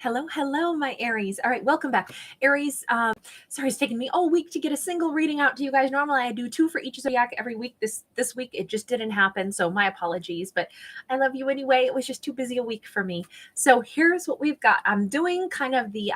Hello, hello, my Aries. All right, welcome back. Aries, sorry, it's taken me all week to get a single reading out to you guys. Normally I do 2 for each zodiac every week. This week it just didn't happen, so my apologies, but I love you anyway. It was just too busy a week for me. So here's what we've got. I'm doing kind of the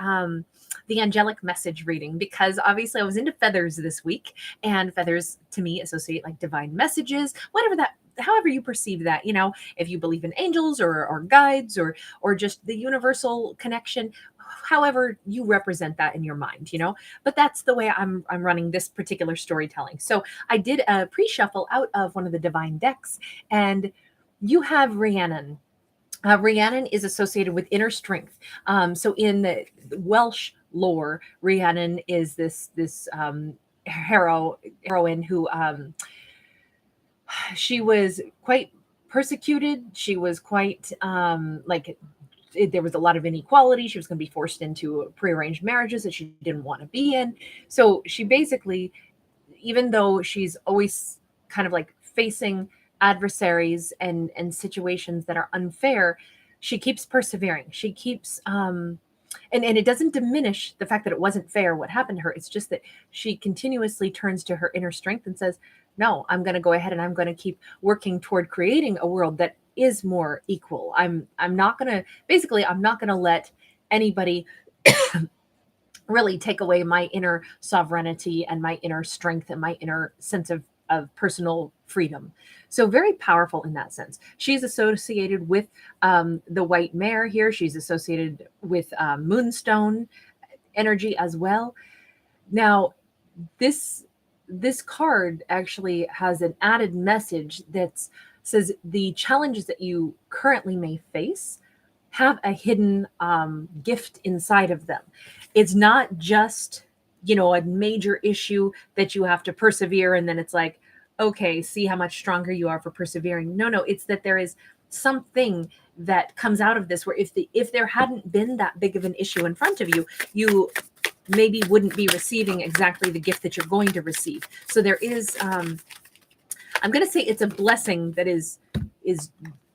angelic message reading because obviously I was into feathers this week, and feathers to me associate like divine messages, whatever that, however you perceive that, you know, if you believe in angels or guides or just the universal connection, however you represent that in your mind, you know. But that's the way I'm running this particular storytelling. So I did a pre-shuffle out of one of the divine decks, and you have Rhiannon. Rhiannon is associated with inner strength. So in the Welsh lore, Rhiannon is this heroine who she was quite persecuted. She was quite there was a lot of inequality. She was going to be forced into prearranged marriages that she didn't want to be in. So she basically, even though she's always kind of like facing adversaries and situations that are unfair, she keeps persevering. She keeps and it doesn't diminish the fact that it wasn't fair what happened to her. It's just that she continuously turns to her inner strength and says, no, I'm going to go ahead and I'm going to keep working toward creating a world that is more equal. I'm not going to, basically, I'm not going to let anybody really take away my inner sovereignty and my inner strength and my inner sense of personal freedom. So very powerful in that sense. She's associated with the white mare here. She's associated with moonstone energy as well. Now, this card actually has an added message that says the challenges that you currently may face have a hidden gift inside of them. It's not just, you know, a major issue that you have to persevere and then it's like, okay, see how much stronger you are for persevering. No, it's that there is something that comes out of this where if there hadn't been that big of an issue in front of you, you maybe wouldn't be receiving exactly the gift that you're going to receive. So there is, I'm going to say it's a blessing that is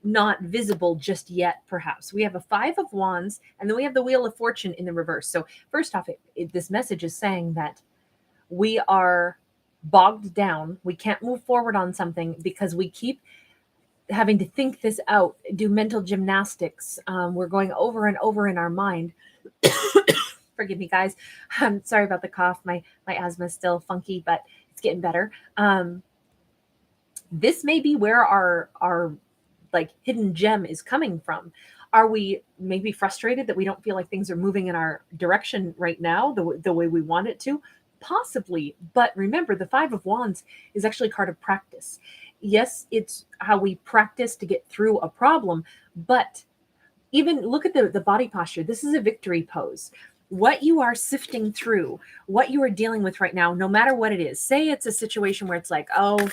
not visible just yet, perhaps. We have a 5 of Wands, and then we have the Wheel of Fortune in the reverse. So first off, this message is saying that we are bogged down. We can't move forward on something because we keep having to think this out, do mental gymnastics. We're going over and over in our mind. Forgive me, guys. I'm sorry about the cough. My asthma is still funky, but it's getting better. This may be where our like hidden gem is coming from. Are we maybe frustrated that we don't feel like things are moving in our direction right now, the way we want it to? Possibly. But remember, the 5 of Wands is actually a card of practice. Yes, it's how we practice to get through a problem, but even look at the body posture. This is a victory pose. What you are sifting through, what you are dealing with right now, no matter what it is. Say it's a situation where it's like, oh,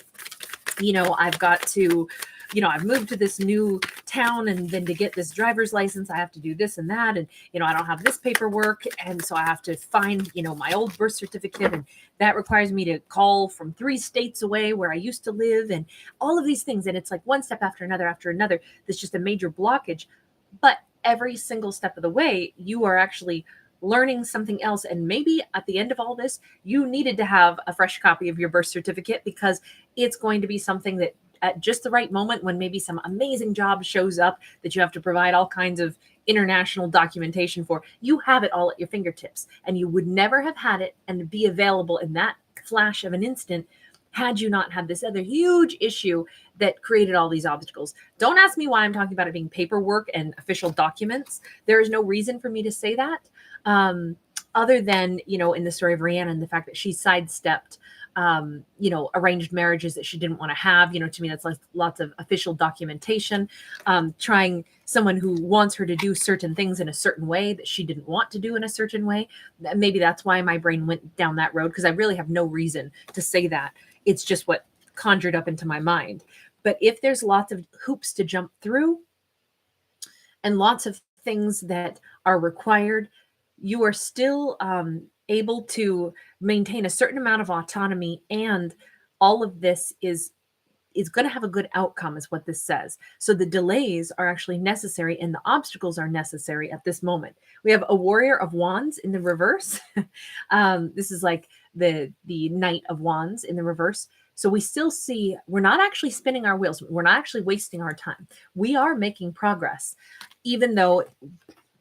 you know, I've got to, you know, I've moved to this new town, and then to get this driver's license, I have to do this and that. And, you know, I don't have this paperwork. And so I have to find, you know, my old birth certificate. And that requires me to call from 3 states away where I used to live, and all of these things. And it's like one step after another. That's just a major blockage. But every single step of the way, you are actually learning something else. And maybe at the end of all this, you needed to have a fresh copy of your birth certificate because it's going to be something that at just the right moment, when maybe some amazing job shows up that you have to provide all kinds of international documentation for, you have it all at your fingertips. And you would never have had it and be available in that flash of an instant had you not had this other huge issue that created all these obstacles. Don't ask me why I'm talking about it being paperwork and official documents. There is no reason for me to say that. Other than, you know, in the story of Rhiannon, the fact that she sidestepped, you know, arranged marriages that she didn't want to have. You know, to me, that's like lots of official documentation, trying someone who wants her to do certain things in a certain way that she didn't want to do in a certain way. Maybe that's why my brain went down that road, because I really have no reason to say that. It's just what conjured up into my mind. But if there's lots of hoops to jump through and lots of things that are required, you are still able to maintain a certain amount of autonomy. And all of this is is going to have a good outcome, is what this says. So the delays are actually necessary and the obstacles are necessary at this moment. We have a Warrior of Wands in the reverse. This is like the Knight of Wands in the reverse. So we still see we're not actually spinning our wheels. We're not actually wasting our time. We are making progress, even though,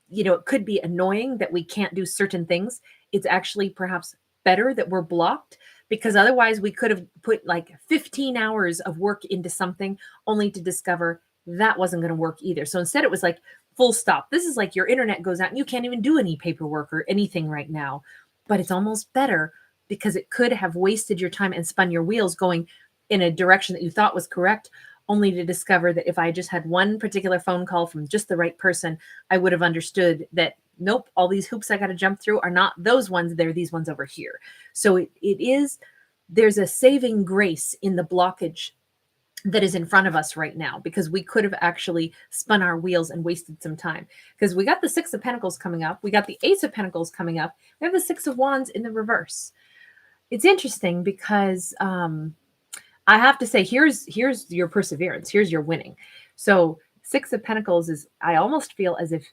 you know, it could be annoying that we can't do certain things. It's actually perhaps better that we're blocked, because otherwise we could have put like 15 hours of work into something only to discover that wasn't going to work either. So instead it was like full stop. This is like your internet goes out and you can't even do any paperwork or anything right now. But it's almost better, because it could have wasted your time and spun your wheels going in a direction that you thought was correct, only to discover that if I just had one particular phone call from just the right person, I would have understood that, nope, all these hoops I got to jump through are not those ones. They're these ones over here. So there's a saving grace in the blockage that is in front of us right now, because we could have actually spun our wheels and wasted some time. Because we got the Six of Pentacles coming up. We got the Ace of Pentacles coming up. We have the Six of Wands in the reverse. It's interesting because I have to say, here's your perseverance. Here's your winning. So Six of Pentacles is, I almost feel as if,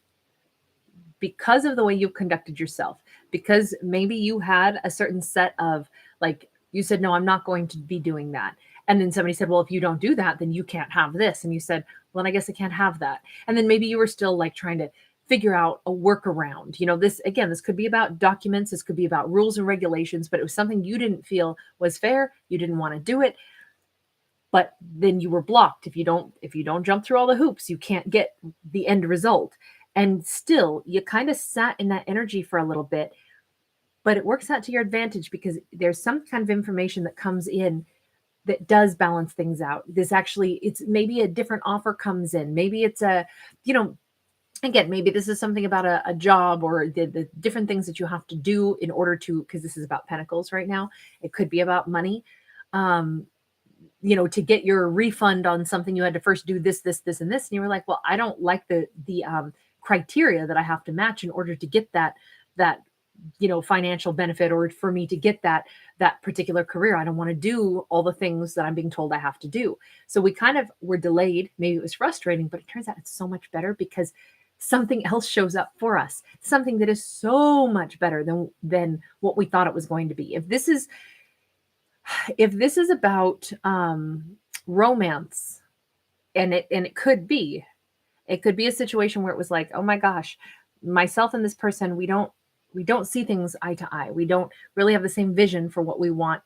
because of the way you've conducted yourself, because maybe you had a certain set of, like, you said, no, I'm not going to be doing that. And then somebody said, well, if you don't do that, then you can't have this. And you said, well, then I guess I can't have that. And then maybe you were still like trying to figure out a workaround. You know, this could be about documents. This could be about rules and regulations, but it was something you didn't feel was fair. You didn't want to do it. But then you were blocked. If you don't jump through all the hoops, you can't get the end result. And still, you kind of sat in that energy for a little bit, but it works out to your advantage, because there's some kind of information that comes in that does balance things out. It's maybe a different offer comes in. Maybe it's again, maybe this is something about a job, or the different things that you have to do in order to, because this is about Pentacles right now. It could be about money. To get your refund on something, you had to first do this, and this. And you were like, well, I don't like the criteria that I have to match in order to get that financial benefit, or for me to get that particular career. I don't want to do all the things that I'm being told I have to do. So we kind of were delayed. Maybe it was frustrating, but it turns out it's so much better, because something else shows up for us, something that is so much better than what we thought it was going to be. If this is about romance, and it could be a situation where it was like, oh my gosh, myself and this person, we don't see things eye to eye. We don't really have the same vision for what we want,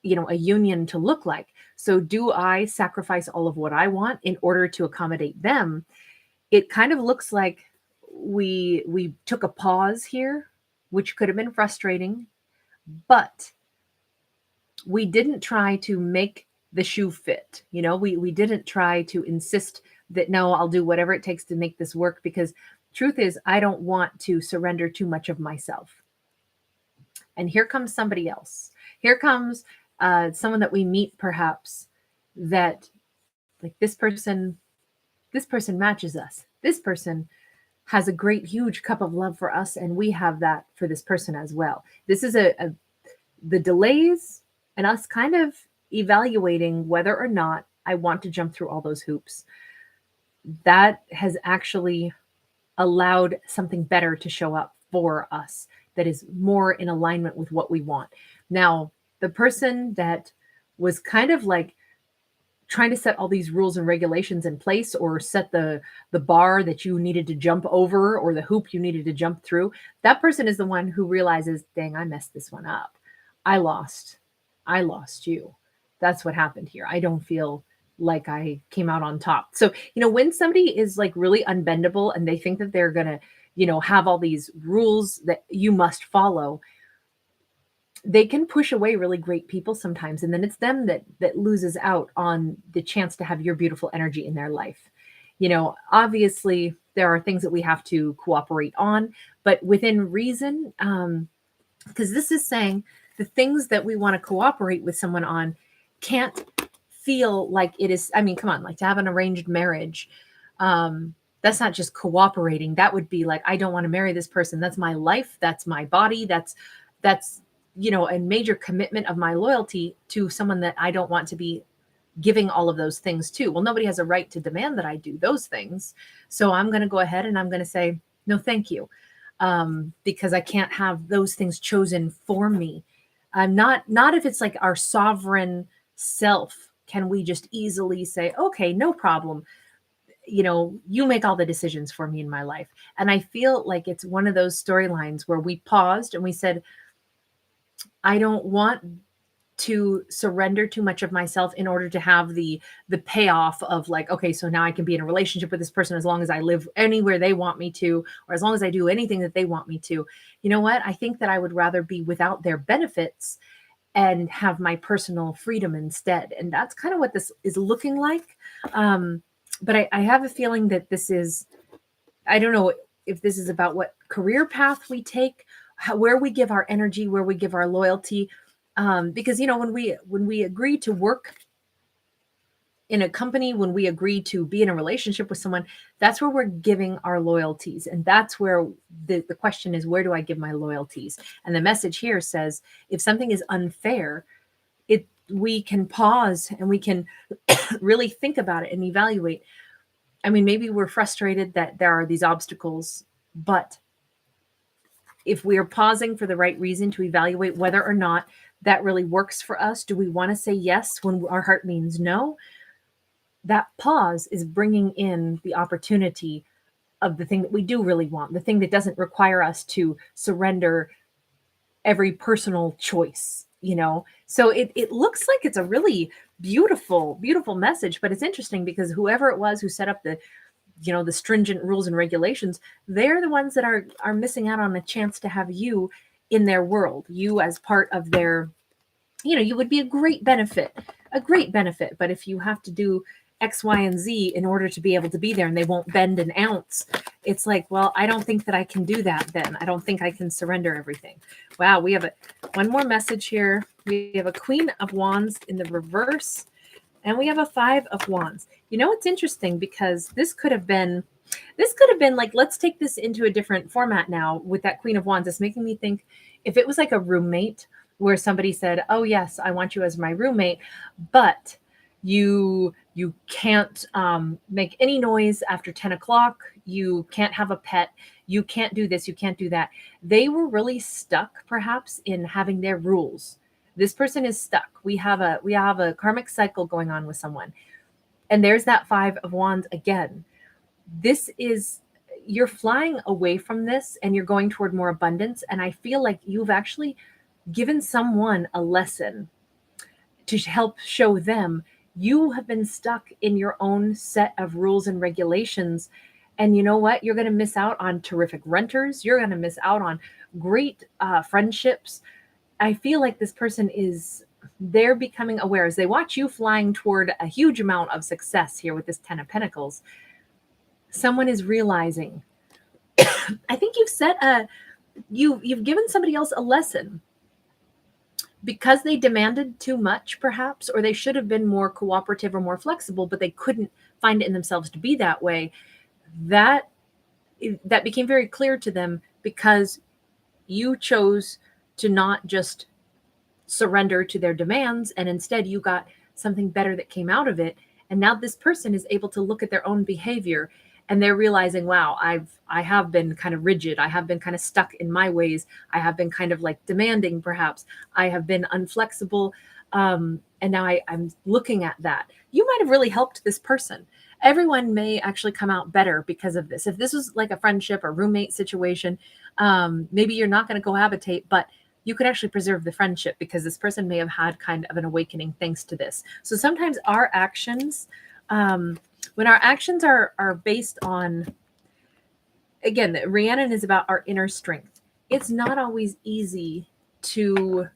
a union to look like. So do I sacrifice all of what I want in order to accommodate them? It kind of looks like we took a pause here, which could have been frustrating, but we didn't try to make the shoe fit. We didn't try to insist that, no, I'll do whatever it takes to make this work, because truth is, I don't want to surrender too much of myself. And here comes somebody else. Here comes someone that we meet, perhaps, that, like, this person matches us. This person has a great, huge cup of love for us, and we have that for this person as well. This is the delays and us kind of evaluating whether or not I want to jump through all those hoops. That has actually allowed something better to show up for us that is more in alignment with what we want. Now, the person that was kind of like trying to set all these rules and regulations in place, or set the bar that you needed to jump over, or the hoop you needed to jump through, that person is the one who realizes, dang, I messed this one up. I lost you. That's what happened here. I don't feel like I came out on top. So, when somebody is like really unbendable and they think that they're going to, have all these rules that you must follow, they can push away really great people sometimes. And then it's them that loses out on the chance to have your beautiful energy in their life. Obviously there are things that we have to cooperate on, but within reason, because this is saying the things that we want to cooperate with someone on can't feel like it is. I mean, come on, like to have an arranged marriage, that's not just cooperating. That would be like, I don't want to marry this person. That's my life. That's my body. That's a major commitment of my loyalty to someone that I don't want to be giving all of those things too. Well, nobody has a right to demand that I do those things. So I'm going to go ahead and I'm going to say, no, thank you. Because I can't have those things chosen for me. Not if it's like our sovereign self, can we just easily say, okay, no problem. You make all the decisions for me in my life. And I feel like it's one of those storylines where we paused and we said, I don't want to surrender too much of myself in order to have the payoff of like, okay, so now I can be in a relationship with this person as long as I live anywhere they want me to, or as long as I do anything that they want me to. You know what? I think that I would rather be without their benefits and have my personal freedom instead. And that's kind of what this is looking like. But I have a feeling that this is, I don't know if this is about what career path we take, where we give our energy, where we give our loyalty. Because when we agree to work in a company, when we agree to be in a relationship with someone, that's where we're giving our loyalties. And that's where the question is, where do I give my loyalties? And the message here says, if something is unfair, we can pause and we can really think about it and evaluate. I mean, maybe we're frustrated that there are these obstacles, but if we are pausing for the right reason to evaluate whether or not that really works for us, do we want to say yes when our heart means no? That pause is bringing in the opportunity of the thing that we do really want, the thing that doesn't require us to surrender every personal choice, So it looks like it's a really beautiful, beautiful message, but it's interesting because whoever it was who set up the stringent rules and regulations, they're the ones that are missing out on a chance to have you in their world, you as part of their, you would be a great benefit. But if you have to do X, Y, and Z in order to be able to be there and they won't bend an ounce, it's like, well, I don't think that I can do that then. I don't think I can surrender everything. Wow, we have one more message here. We have a Queen of Wands in the reverse, and we have a Five of Wands. It's interesting because this could have been like, let's take this into a different format now with that Queen of Wands. It's making me think if it was like a roommate where somebody said, oh yes, I want you as my roommate, but you can't make any noise after 10 o'clock. You can't have a pet. You can't do this. You can't do that. They were really stuck perhaps in having their rules. This person is stuck. We have a karmic cycle going on with someone. And there's that Five of Wands again. You're flying away from this and you're going toward more abundance. And I feel like you've actually given someone a lesson to help show them you have been stuck in your own set of rules and regulations. And you know what? You're going to miss out on terrific renters. You're going to miss out on great friendships. I feel like this person they're becoming aware as they watch you flying toward a huge amount of success here with this 10 of Pentacles. Someone is realizing, I think you've given somebody else a lesson because they demanded too much perhaps, or they should have been more cooperative or more flexible, but they couldn't find it in themselves to be that way. That became very clear to them because you chose to not just surrender to their demands, and instead you got something better that came out of it. And now this person is able to look at their own behavior and they're realizing, wow, I have been kind of rigid. I have been kind of stuck in my ways. I have been kind of like demanding, perhaps. I have been unflexible. And now I'm looking at that. You might have really helped this person. Everyone may actually come out better because of this. If this was like a friendship or roommate situation, maybe you're not going to cohabitate, but you could actually preserve the friendship because this person may have had kind of an awakening thanks to this. So sometimes our actions, when our actions are based on, again, Rhiannon is about our inner strength. It's not always easy to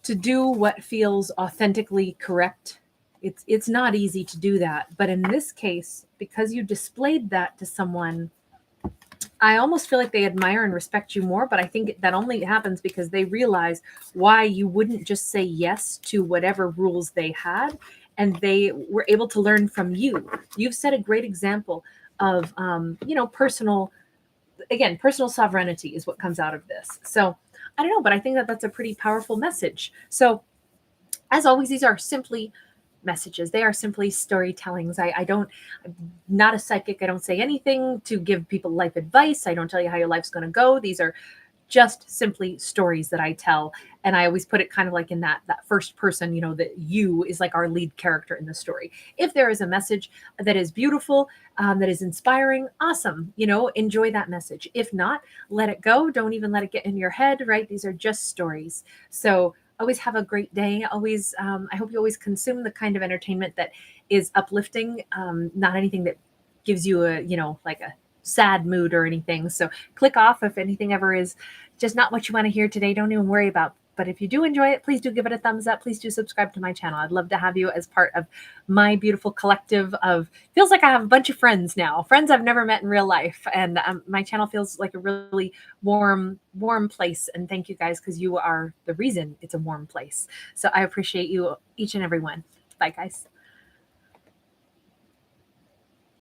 do what feels authentically correct. It's not easy to do that. But in this case, because you displayed that to someone, I almost feel like they admire and respect you more, but I think that only happens because they realize why you wouldn't just say yes to whatever rules they had, and they were able to learn from you. You've set a great example of, personal sovereignty is what comes out of this. So I don't know, but I think that that's a pretty powerful message. So As always, these are simply messages. They are simply storytellings. I'm not a psychic. I don't say anything to give people life advice. I don't tell you how your life's going to go. These are just simply stories that I tell. And I always put it kind of like in that first person, you know, that you is like our lead character in the story. If there is a message that is beautiful, that is inspiring, awesome, you know, enjoy that message. If not, let it go. Don't even let it get in your head, right? These are just stories. So always have a great day. Always, I hope you always consume the kind of entertainment that is uplifting, not anything that gives you a, you know, like a sad mood or anything. So click off if anything ever is just not what you want to hear today. Don't even worry about. But if you do enjoy it, please do give it a thumbs up. Please do subscribe to my channel. I'd love to have you as part of my beautiful collective of, feels like I have a bunch of friends now, friends I've never met in real life. And my channel feels like a really warm place. And thank you guys, because you are the reason it's a warm place. So I appreciate you, each and every one. Bye, guys.